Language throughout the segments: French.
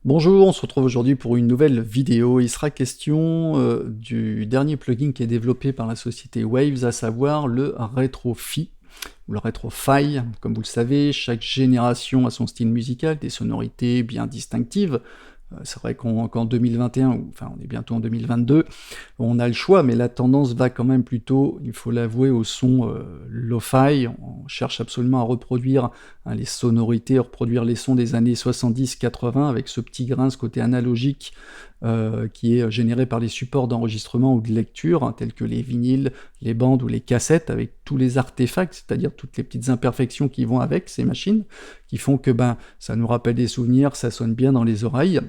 Bonjour, on se retrouve aujourd'hui pour une nouvelle vidéo. Il sera question du dernier plugin qui est développé par la société Waves, à savoir le RetroFi, ou le RetroFi. Comme vous le savez, chaque génération a son style musical, des sonorités bien distinctives. C'est vrai qu'en 2021, enfin on est bientôt en 2022, on a le choix, mais la tendance va quand même plutôt, il faut l'avouer, au son lo-fi. On cherche absolument à reproduire les sonorités, à reproduire les sons des années 70-80 avec ce petit grain, ce côté analogique qui est généré par les supports d'enregistrement ou de lecture, tels que les vinyles, les bandes ou les cassettes, avec tous les artefacts, c'est-à-dire toutes les petites imperfections qui vont avec ces machines, qui font que ça nous rappelle des souvenirs, ça sonne bien dans les oreilles.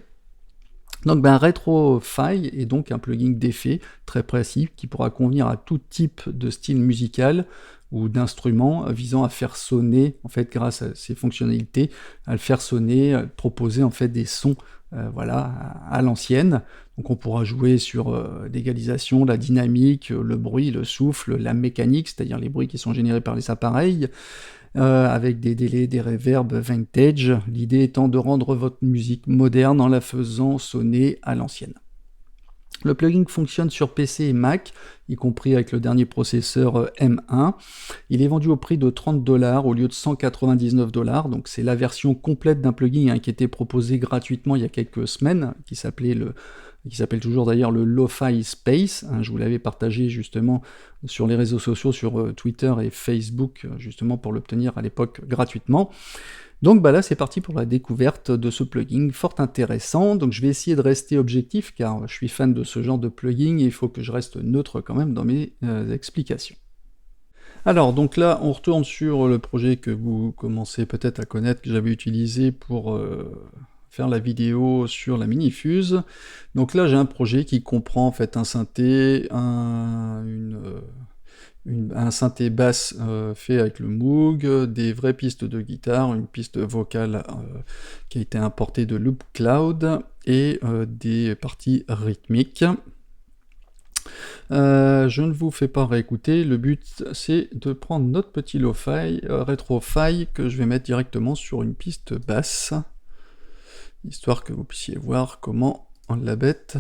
Donc RetroFi est donc un plugin d'effet très précis qui pourra convenir à tout type de style musical ou d'instrument visant à faire sonner, en fait grâce à ses fonctionnalités, à le faire sonner, proposer en fait des sons à l'ancienne. Donc on pourra jouer sur l'égalisation, la dynamique, le bruit, le souffle, la mécanique, c'est-à-dire les bruits qui sont générés par les appareils, avec des délais, des reverbs vintage, l'idée étant de rendre votre musique moderne en la faisant sonner à l'ancienne. Le plugin fonctionne sur PC et Mac, y compris avec le dernier processeur M1. Il est vendu au prix de 30$ au lieu de 199$, donc c'est la version complète d'un plugin qui était proposé gratuitement il y a quelques semaines, qui s'appelle toujours d'ailleurs le Lo-Fi Space. Je vous l'avais partagé justement sur les réseaux sociaux, sur Twitter et Facebook, justement pour l'obtenir à l'époque gratuitement. Donc là c'est parti pour la découverte de ce plugin fort intéressant. Donc je vais essayer de rester objectif car je suis fan de ce genre de plugin et il faut que je reste neutre quand même dans mes explications. Alors donc là on retourne sur le projet que vous commencez peut-être à connaître, que j'avais utilisé pour faire la vidéo sur la Minifuse. Donc là j'ai un projet qui comprend en fait un synthé, un synthé basse fait avec le Moog, des vraies pistes de guitare, une piste vocale qui a été importée de Loop Cloud, et des parties rythmiques. Je ne vous fais pas réécouter, le but c'est de prendre notre petit lo-fi, RetroFi, que je vais mettre directement sur une piste basse, histoire que vous puissiez voir comment la bête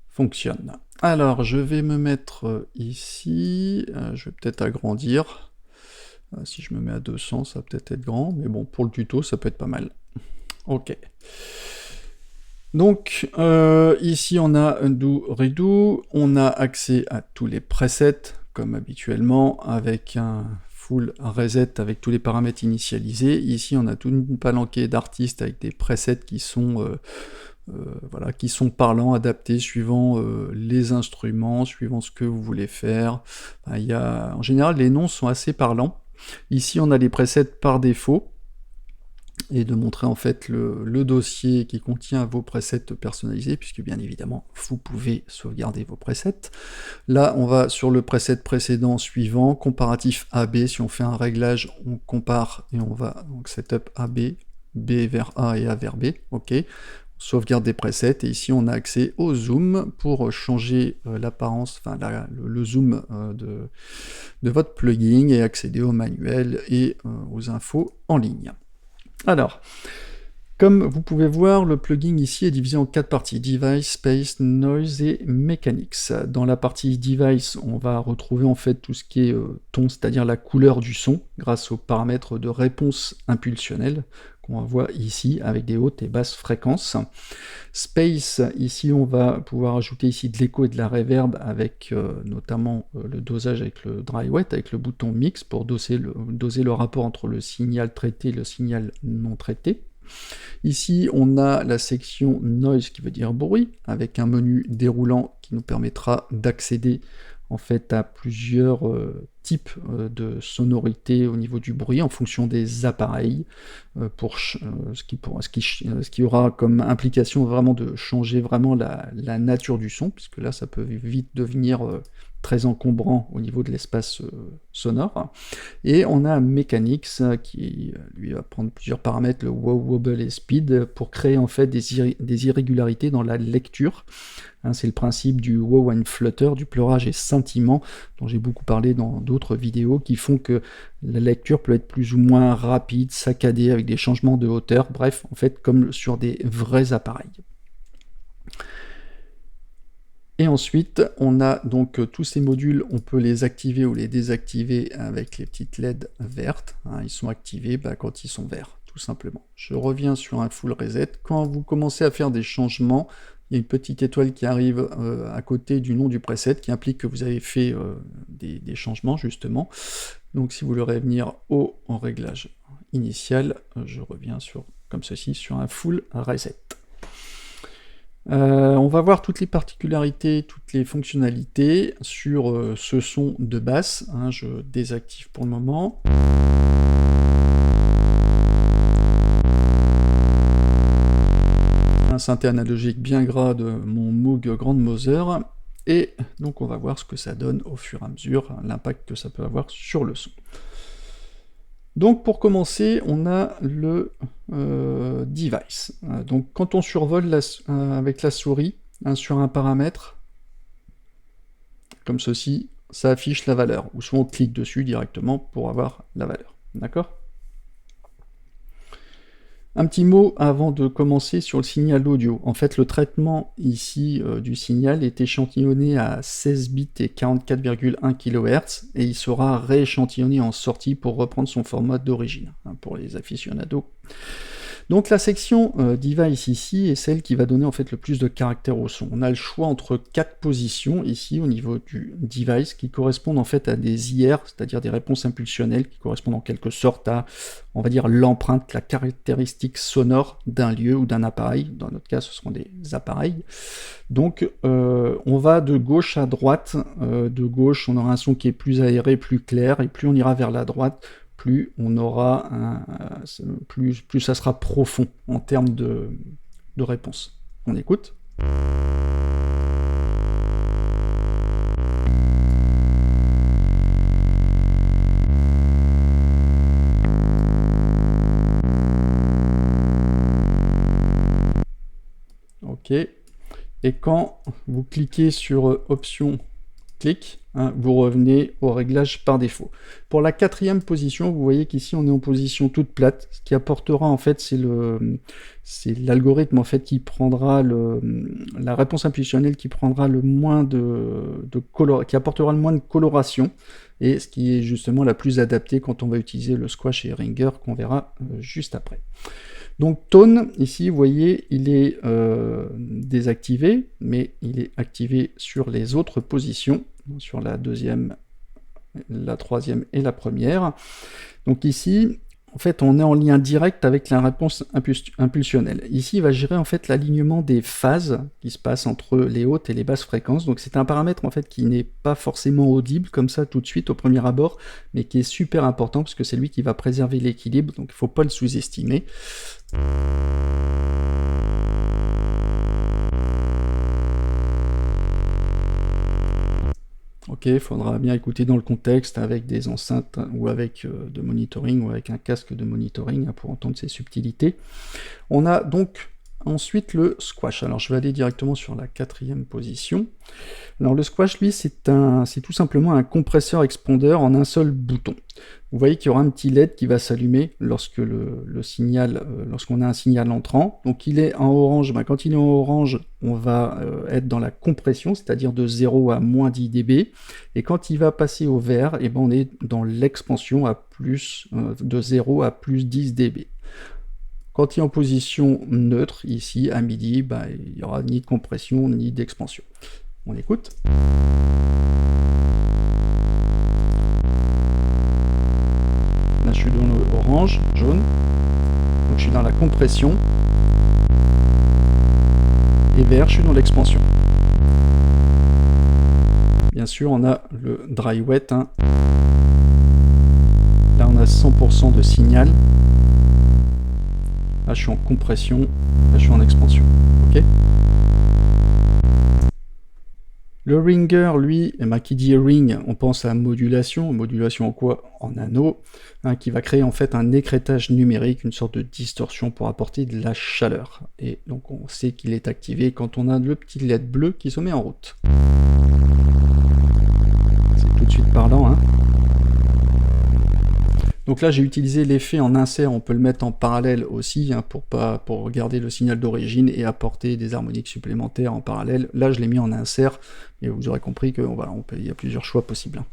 fonctionne. Alors, je vais me mettre ici, je vais peut-être agrandir, si je me mets à 200, ça va peut-être être grand, mais bon, pour le tuto, ça peut être pas mal. Ok. Donc, ici, on a Undo, Redo, on a accès à tous les presets, comme habituellement, avec un full reset avec tous les paramètres initialisés. Ici, on a toute une palanquée d'artistes avec des presets qui sont qui sont parlants, adaptés suivant les instruments, suivant ce que vous voulez faire. En général, les noms sont assez parlants. Ici, on a les presets par défaut, et de montrer en fait le dossier qui contient vos presets personnalisés, puisque bien évidemment, vous pouvez sauvegarder vos presets. Là, on va sur le preset précédent suivant, comparatif AB. Si on fait un réglage, on compare, et on va donc setup AB, B vers A et A vers B, ok. Sauvegarde des presets, et ici on a accès au zoom pour changer l'apparence, le zoom de votre plugin, et accéder au manuel et aux infos en ligne. Alors, comme vous pouvez voir, le plugin ici est divisé en 4 parties: Device, Space, Noise et Mechanics. Dans la partie Device, on va retrouver en fait tout ce qui est ton, c'est-à-dire la couleur du son, grâce aux paramètres de réponse impulsionnelle, qu'on voit ici, avec des hautes et basses fréquences. Space, ici on va pouvoir ajouter ici de l'écho et de la reverb, avec notamment le dosage avec le dry wet, avec le bouton mix, pour doser le rapport entre le signal traité et le signal non traité. Ici, on a la section Noise, qui veut dire bruit, avec un menu déroulant qui nous permettra d'accéder en fait à plusieurs types de sonorités au niveau du bruit en fonction des appareils, ce qui aura comme implication vraiment de changer vraiment la nature du son, puisque là ça peut vite devenir très encombrant au niveau de l'espace sonore. Et on a Mechanics qui lui va prendre plusieurs paramètres, le wow, wobble et speed, pour créer en fait des irrégularités dans la lecture. Hein, c'est le principe du wow and flutter, du pleurage et scintillement, dont j'ai beaucoup parlé dans d'autres vidéos, qui font que la lecture peut être plus ou moins rapide, saccadée, avec des changements de hauteur, bref, en fait, comme sur des vrais appareils. Et ensuite, on a donc tous ces modules, on peut les activer ou les désactiver avec les petites LED vertes. Hein, ils sont activés quand ils sont verts, tout simplement. Je reviens sur un full reset. Quand vous commencez à faire des changements, il y a une petite étoile qui arrive à côté du nom du preset qui implique que vous avez fait des changements, justement. Donc si vous voulez revenir en réglage initial, je reviens comme ceci sur un full reset. On va voir toutes les particularités, toutes les fonctionnalités sur ce son de basse. Hein, je désactive pour le moment. Un synthé analogique bien gras de mon Moog Grandmother. Et donc on va voir ce que ça donne au fur et à mesure, l'impact que ça peut avoir sur le son. Donc pour commencer, on a le device. Donc quand on survole avec la souris sur un paramètre, comme ceci, ça affiche la valeur, ou soit on clique dessus directement pour avoir la valeur. D'accord ? Un petit mot avant de commencer sur le signal audio. En fait, le traitement ici du signal est échantillonné à 16 bits et 44,1 kHz, et il sera rééchantillonné en sortie pour reprendre son format d'origine, hein, pour les aficionados. Donc la section device ici est celle qui va donner en fait le plus de caractère au son. On a le choix entre 4 positions ici au niveau du device qui correspondent en fait à des IR, c'est-à-dire des réponses impulsionnelles qui correspondent en quelque sorte à, on va dire, l'empreinte, la caractéristique sonore d'un lieu ou d'un appareil. Dans notre cas, ce seront des appareils. Donc on va de gauche à droite. De gauche, on aura un son qui est plus aéré, plus clair, et plus on ira vers la droite, plus on aura plus ça sera profond en termes de réponse. On écoute. Ok. Et quand vous cliquez sur option clic, hein, vous revenez au réglage par défaut. Pour la 4e position, vous voyez qu'ici on est en position toute plate. Ce qui apportera en fait, c'est l'algorithme en fait qui prendra la réponse impulsionnelle qui prendra le moins qui apportera le moins de coloration, et ce qui est justement la plus adaptée quand on va utiliser le squash et ringer qu'on verra juste après. Donc tone, ici, vous voyez, il est désactivé, mais il est activé sur les autres positions, sur la 2e, la 3e et la 1re. Donc ici, en fait, on est en lien direct avec la réponse impulsionnelle. Ici, il va gérer en fait l'alignement des phases qui se passent entre les hautes et les basses fréquences. Donc c'est un paramètre en fait qui n'est pas forcément audible comme ça tout de suite au premier abord, mais qui est super important parce que c'est lui qui va préserver l'équilibre, donc il ne faut pas le sous-estimer. Ok, il faudra bien écouter dans le contexte avec des enceintes ou avec de monitoring ou avec un casque de monitoring pour entendre ces subtilités. On a donc ensuite le squash. Alors je vais aller directement sur la 4e position. Alors le squash, lui, c'est tout simplement un compresseur expandeur en un seul bouton. Vous voyez qu'il y aura un petit LED qui va s'allumer lorsque lorsqu'on a un signal entrant. Donc il est en orange. Quand il est en orange, on va être dans la compression, c'est-à-dire de 0 à moins 10 dB. Et quand il va passer au vert, on est dans l'expansion à de 0 à plus 10 dB. Quand il est en position neutre, ici, à midi, il n'y aura ni de compression ni d'expansion. On écoute. Là, je suis dans l'orange, jaune. Donc, je suis dans la compression. Et vert, je suis dans l'expansion. Bien sûr, on a le dry wet. Hein. Là, on a 100% de signal. Là, je suis en compression. Là, je suis en expansion. Ok ? Le ringer, lui, eh ben, qui dit ring, on pense à modulation. Modulation en quoi? En anneau, hein, qui va créer en fait un écrêtage numérique, une sorte de distorsion pour apporter de la chaleur. Et donc on sait qu'il est activé quand on a le petit LED bleu qui se met en route. C'est tout de suite parlant, hein. Donc là j'ai utilisé l'effet en insert, on peut le mettre en parallèle aussi, hein, pour garder le signal d'origine et apporter des harmoniques supplémentaires en parallèle. Là je l'ai mis en insert, et vous aurez compris que voilà, il y a plusieurs choix possibles.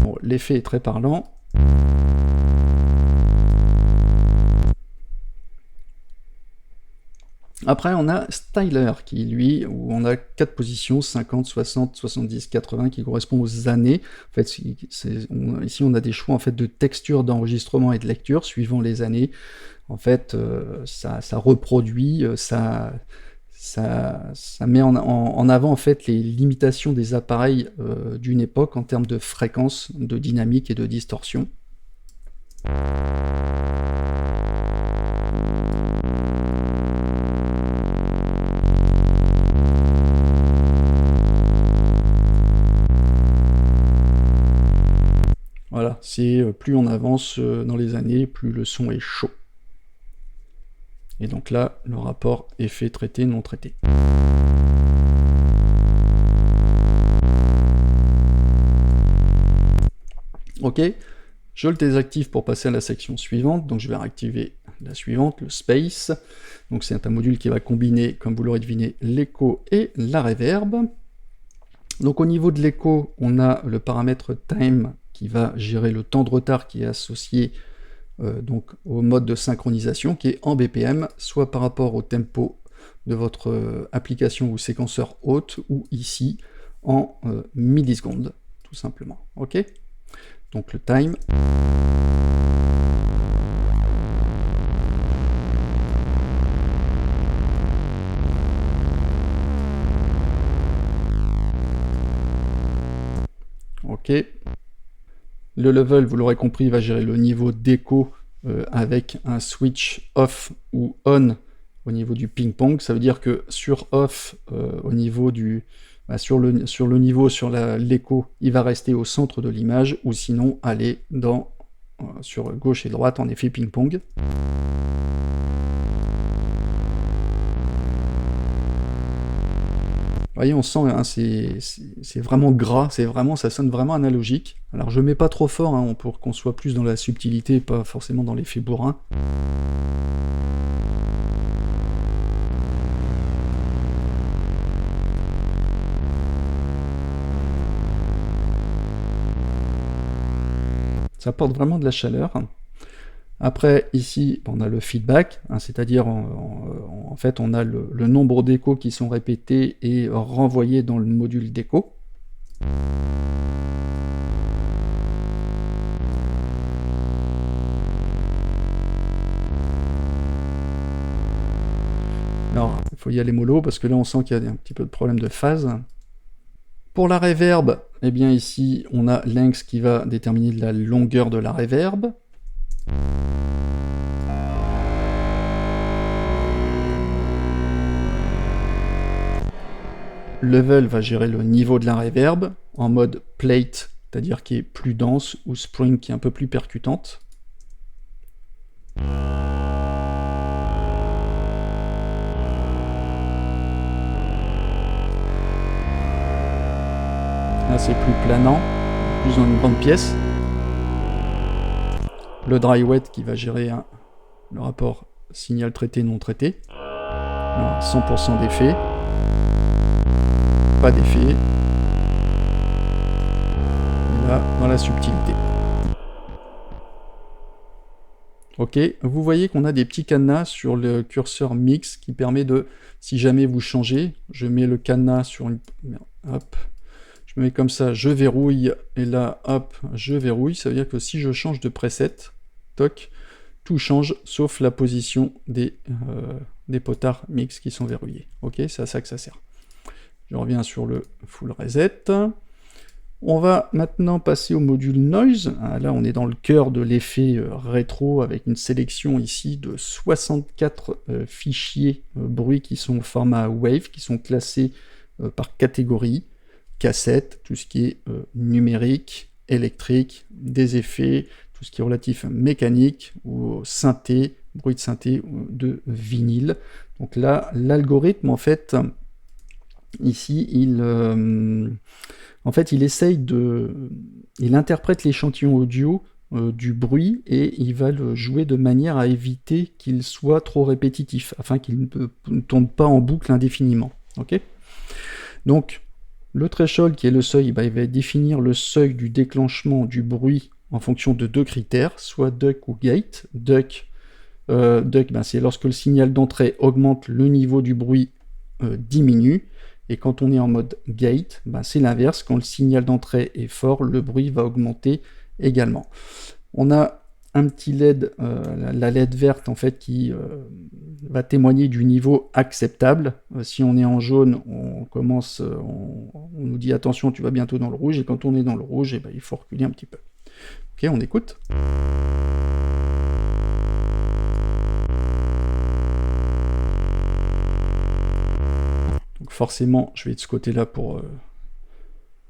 Bon, l'effet est très parlant. Après, on a Styler, qui lui, où on a 4 positions, 50, 60, 70, 80, qui correspondent aux années. En fait, ici, on a des choix en fait, de texture d'enregistrement et de lecture, suivant les années. En fait, ça reproduit, ça met en avant en fait, les limitations des appareils d'une époque en termes de fréquence, de dynamique et de distorsion. Voilà, c'est plus on avance dans les années, plus le son est chaud. Et donc là, le rapport effet traité, non traité. Ok, je le désactive pour passer à la section suivante, donc je vais réactiver la suivante, le space. Donc c'est un module qui va combiner, comme vous l'aurez deviné, l'écho et la reverb. Donc au niveau de l'écho, on a le paramètre time qui va gérer le temps de retard qui est associé donc au mode de synchronisation qui est en BPM, soit par rapport au tempo de votre application ou séquenceur hôte, ou ici en millisecondes, tout simplement. Ok, donc le time. Ok. Le level, vous l'aurez compris, va gérer le niveau d'écho avec un switch off ou on au niveau du ping-pong. Ça veut dire que sur off, au niveau du... sur le niveau, sur l'écho, il va rester au centre de l'image, ou sinon aller sur gauche et droite en effet ping-pong. Vous voyez, on sent, hein, c'est vraiment gras, ça sonne vraiment analogique. Alors je mets pas trop fort, hein, pour qu'on soit plus dans la subtilité, pas forcément dans l'effet bourrin. Ça apporte vraiment de la chaleur. Après, ici, on a le feedback, hein, c'est-à-dire, en fait, on a le nombre d'échos qui sont répétés et renvoyés dans le module d'écho. Alors, il faut y aller mollo, parce que là, on sent qu'il y a un petit peu de problème de phase. Pour la reverb, eh bien ici, on a length qui va déterminer la longueur de la reverb. Level va gérer le niveau de la reverb en mode plate, c'est-à-dire qui est plus dense, ou spring qui est un peu plus percutante. Là c'est plus planant, plus dans une grande pièce. Le dry wet qui va gérer le rapport signal traité non traité. 100% d'effet. Pas d'effet. Et là, dans la subtilité. Ok, vous voyez qu'on a des petits cadenas sur le curseur mix qui permet de, si jamais vous changez, je mets le cadenas sur une... Hop, je me mets comme ça, je verrouille, et là, hop, je verrouille. Ça veut dire que si je change de preset, toc, tout change, sauf la position des potards mix qui sont verrouillés. Ok, c'est à ça que ça sert. Je reviens sur le full reset. On va maintenant passer au module Noise. Là, on est dans le cœur de l'effet rétro avec une sélection ici de 64 fichiers bruit qui sont au format Wave, qui sont classés par catégorie, cassette, tout ce qui est numérique, électrique, des effets, tout ce qui est relatif mécanique ou synthé, bruit de synthé ou de vinyle. Donc là, l'algorithme, en fait, ici, il essaye il interprète l'échantillon audio du bruit et il va le jouer de manière à éviter qu'il soit trop répétitif, afin qu'il ne tourne pas en boucle indéfiniment. Ok ? Donc, le threshold, qui est le seuil, il va définir le seuil du déclenchement du bruit en fonction de 2 critères, soit duck ou gate. Duck, c'est lorsque le signal d'entrée augmente, le niveau du bruit diminue. Et quand on est en mode gate, c'est l'inverse. Quand le signal d'entrée est fort, le bruit va augmenter également. On a un petit LED, la LED verte en fait, qui va témoigner du niveau acceptable. Si on est en jaune, on nous dit attention, tu vas bientôt dans le rouge. Et quand on est dans le rouge, il faut reculer un petit peu. Ok, on écoute. Donc forcément, je vais de ce côté-là pour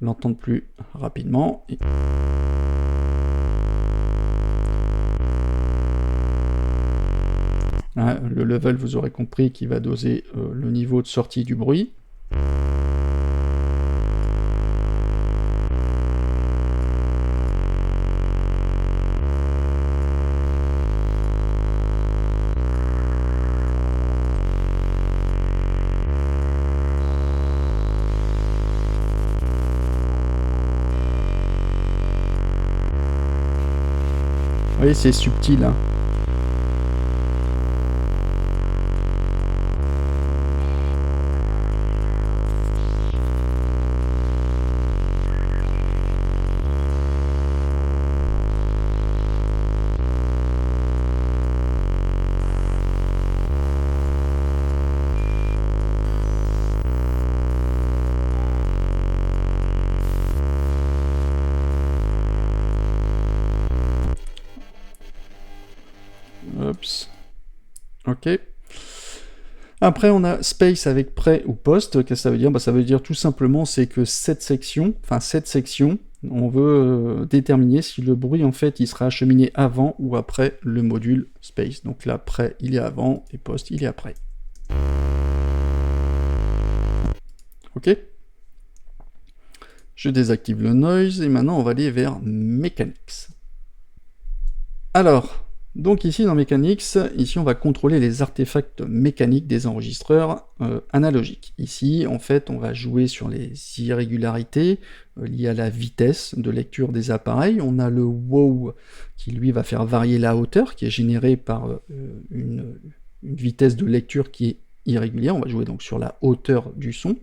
l'entendre plus rapidement. Le level, vous aurez compris, qui va doser le niveau de sortie du bruit. Vous voyez, c'est subtil, hein. Ok. Après, on a space avec pré ou post. Qu'est-ce que ça veut dire ? Ça veut dire tout simplement, c'est que cette section, on veut déterminer si le bruit, en fait, il sera acheminé avant ou après le module space. Donc là, pré, il est avant, et post, il est après. Ok ? Je désactive le noise, et maintenant, on va aller vers Mechanics. Alors, donc ici dans Mechanics, on va contrôler les artefacts mécaniques des enregistreurs analogiques. Ici, en fait, on va jouer sur les irrégularités liées à la vitesse de lecture des appareils. On a le wow qui, lui, va faire varier la hauteur, qui est générée par une vitesse de lecture qui est irrégulière. On va jouer donc sur la hauteur du son.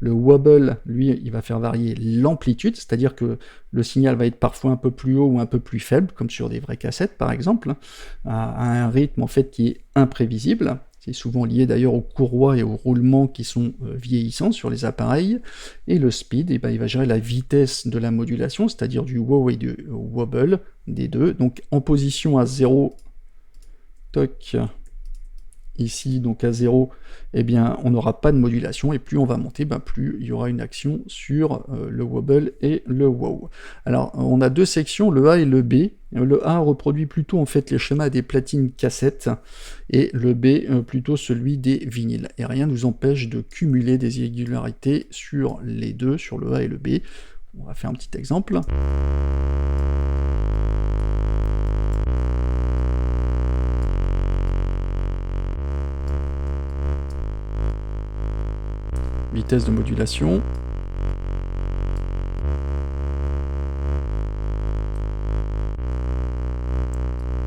Le wobble, lui, il va faire varier l'amplitude, c'est-à-dire que le signal va être parfois un peu plus haut ou un peu plus faible, comme sur des vraies cassettes par exemple, à un rythme en fait qui est imprévisible. C'est souvent lié d'ailleurs aux courroies et aux roulements qui sont vieillissants sur les appareils. Et le speed, il va gérer la vitesse de la modulation, c'est-à-dire du wow et du wobble des deux. Donc en position à 0, toc. Ici, donc à 0, on n'aura pas de modulation, et plus on va monter, plus il y aura une action sur le wobble et le wow. Alors, on a deux sections, le A et le B. Le A reproduit plutôt en fait les schémas des platines cassettes, et le B plutôt celui des vinyles. Et rien ne nous empêche de cumuler des irrégularités sur les deux, sur le A et le B. On va faire un petit exemple. Vitesse de modulation.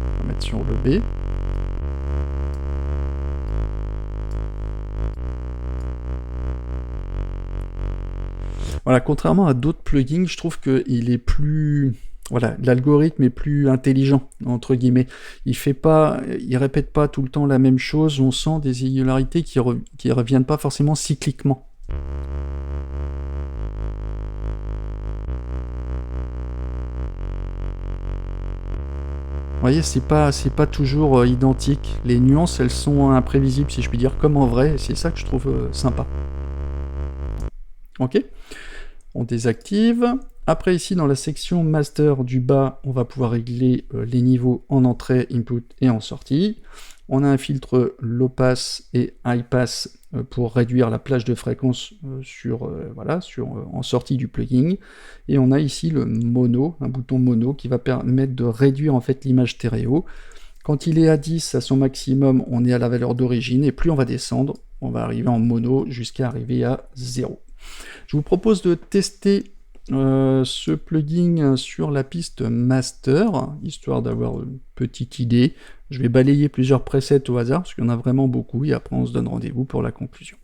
On va mettre sur le B. Voilà, contrairement à d'autres plugins, je trouve qu'il est plus... Voilà, l'algorithme est plus intelligent, entre guillemets. Il répète pas tout le temps la même chose, on sent des irrégularités qui reviennent pas forcément cycliquement. voyez, c'est pas toujours identique. Les nuances, elles sont imprévisibles, si je puis dire, comme en vrai, et c'est ça que je trouve sympa. Ok, on désactive. Après, ici, dans la section master du bas, on va pouvoir régler les niveaux en entrée, input et en sortie. On a un filtre low pass et high pass pour réduire la plage de fréquence en sortie du plugin. Et on a ici le mono, un bouton mono qui va permettre de réduire en fait l'image stéréo. Quand il est à 10 à son maximum, on est à la valeur d'origine, et plus on va descendre, on va arriver en mono jusqu'à arriver à 0. Je vous propose de tester ce plugin sur la piste master, histoire d'avoir une petite idée. Je vais balayer plusieurs presets au hasard, parce qu'il y en a vraiment beaucoup, et après on se donne rendez-vous pour la conclusion.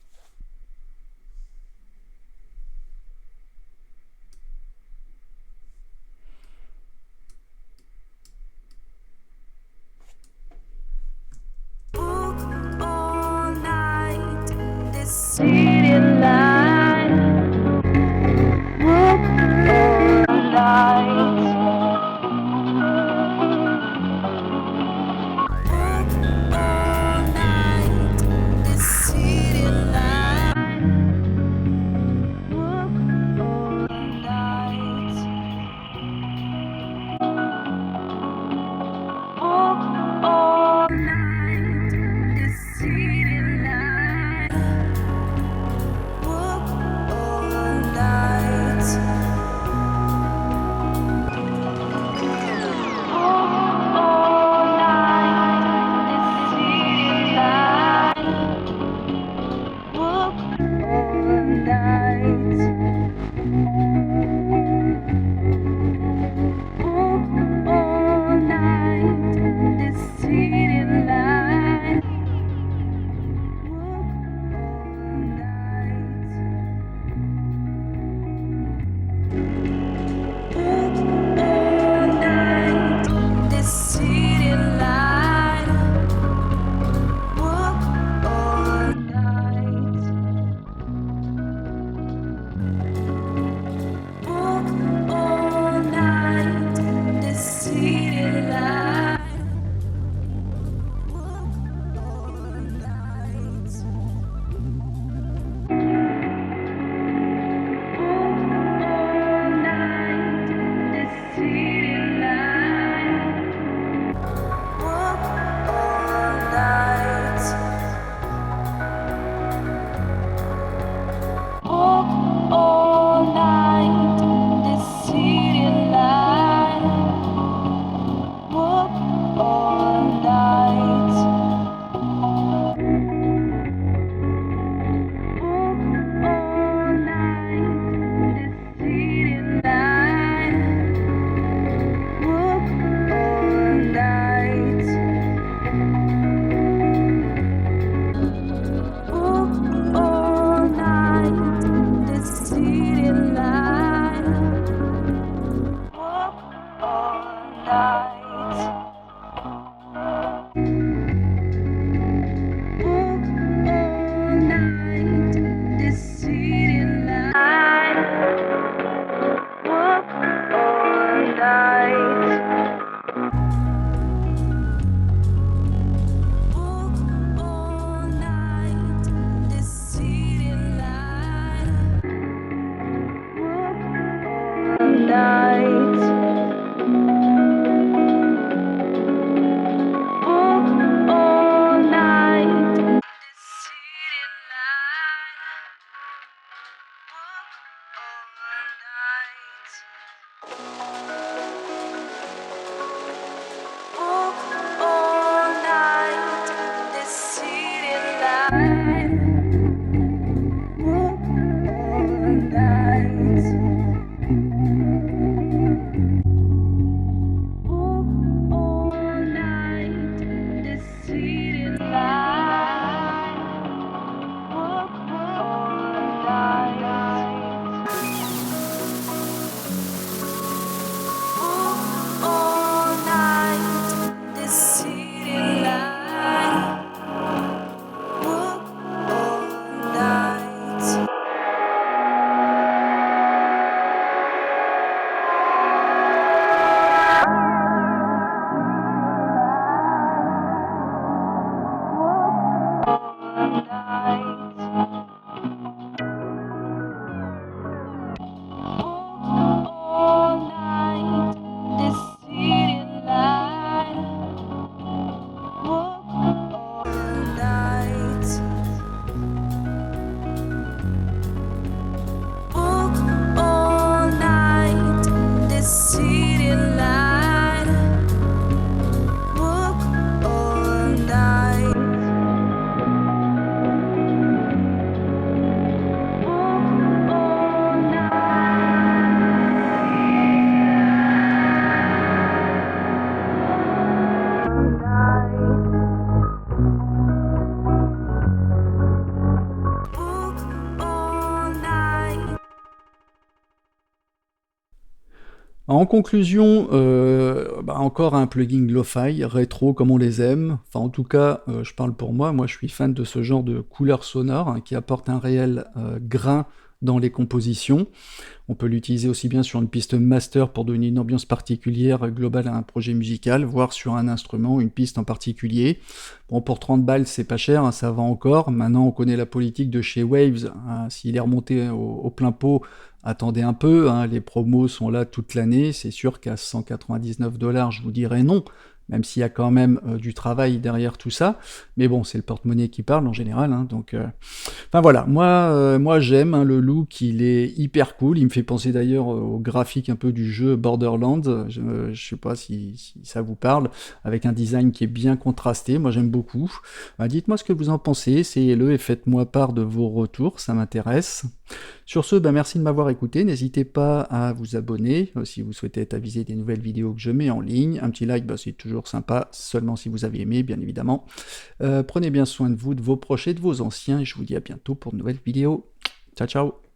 En conclusion, encore un plugin lo-fi, rétro comme on les aime. Enfin, en tout cas, je parle pour moi. Moi, je suis fan de ce genre de couleurs sonores hein, qui apportent un réel grain dans les compositions. On peut l'utiliser aussi bien sur une piste master pour donner une ambiance particulière globale à un projet musical, voire sur un instrument, une piste en particulier. Bon, pour 30 balles, c'est pas cher, hein, ça va encore. Maintenant, on connaît la politique de chez Waves. Hein, s'il est remonté au plein pot, attendez un peu, hein, les promos sont là toute l'année. C'est sûr qu'à 199 $, je vous dirais non, même s'il y a quand même du travail derrière tout ça. Mais bon, c'est le porte-monnaie qui parle en général, hein, donc... Enfin voilà, moi j'aime hein, le look, il est hyper cool, il me fait penser d'ailleurs au graphique un peu du jeu Borderlands, je sais pas si ça vous parle, avec un design qui est bien contrasté, moi j'aime beaucoup. Dites-moi ce que vous en pensez, essayez-le et faites-moi part de vos retours, ça m'intéresse. Sur ce, merci de m'avoir écouté, n'hésitez pas à vous abonner si vous souhaitez être avisé des nouvelles vidéos que je mets en ligne, un petit like c'est toujours sympa, seulement si vous avez aimé bien évidemment. Prenez bien soin de vous, de vos proches et de vos anciens, et je vous dis à bientôt pour de nouvelles vidéos. Ciao ciao.